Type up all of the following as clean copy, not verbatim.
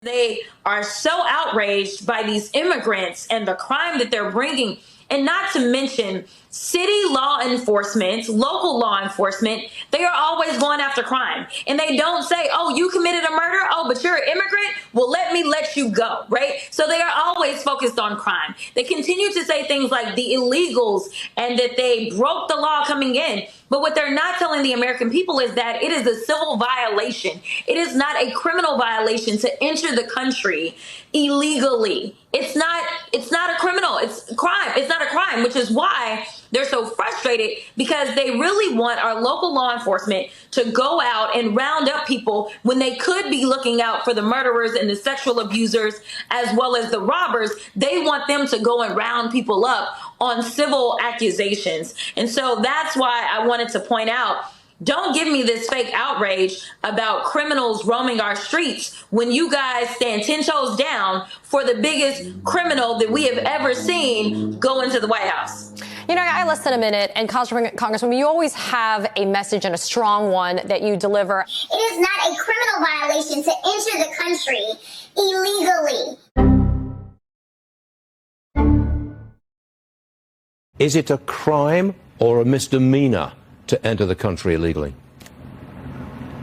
They are so outraged by these immigrants and the crime that they're bringing, and not to mention city law enforcement, local law enforcement. They are always going after crime, and they don't say, oh, you committed a murder, oh, but you're an immigrant, well, let me let you go, right? So they are always focused on crime. They continue to say things like the illegals and that they broke the law coming in. But what they're not telling the American people is that it is a civil violation. It is not a criminal violation to enter the country illegally. It's not a criminal. It's a crime. It's not a crime, which is why they're so frustrated, because they really want our local law enforcement to go out and round up people when they could be looking out for the murderers and the sexual abusers as well as the robbers. They want them to go and round people up on civil accusations. And so that's why I wanted to point out, don't give me this fake outrage about criminals roaming our streets when you guys stand 10 toes down for the biggest criminal that we have ever seen go into the White House. You know, I got less than a minute, and Congresswoman, you always have a message, and a strong one, that you deliver. It is not a criminal violation to enter the country illegally. Is it a crime or a misdemeanor to enter the country illegally?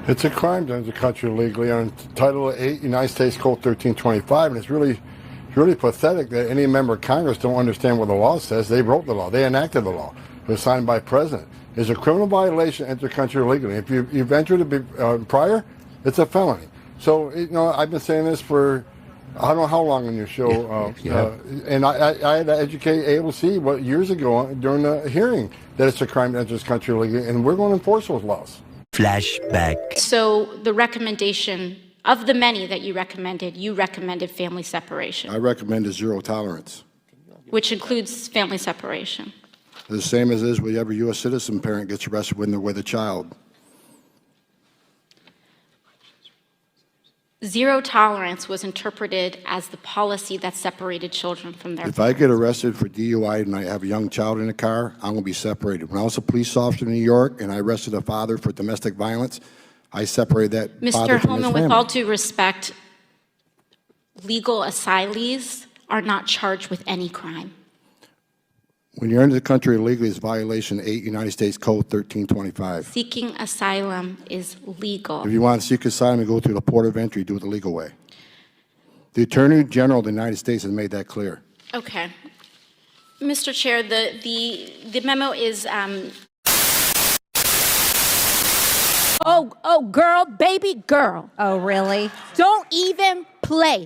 It's a crime to enter the country illegally on Title 8, United States Code 1325, and it's really pathetic that any member of Congress don't understand what the law says. They wrote the law. They enacted the law. It was signed by the president. It's a criminal violation to enter the country illegally. If you've entered it prior, it's a felony. So, you know, I've been saying this for I don't know how long on your show, and I had to educate AOC years ago during the hearing that it's a crime to enter this country illegally, and we're going to enforce those laws. Flashback. So the recommendation of the many that you recommended family separation. I recommended zero tolerance. Which includes family separation. The same as is with every U.S. citizen parent gets arrested when they're with a child. Zero tolerance was interpreted as the policy that separated children from their If I get arrested for DUI and I have a young child in the car, I'm going to be separated. When I was a police officer in New York and I arrested a father for domestic violence, I separated that father from his Mr. Homan, family. with all due respect, legal asylees are not charged with any crime. When you're into the country illegally, it's violation 8 United States Code 1325. Seeking asylum is legal. If you want to seek asylum and go through the port of entry, do it the legal way. The Attorney General of the United States has made that clear. Okay. Mr. Chair, the memo is Oh, girl, baby girl. Oh, really? Don't even play.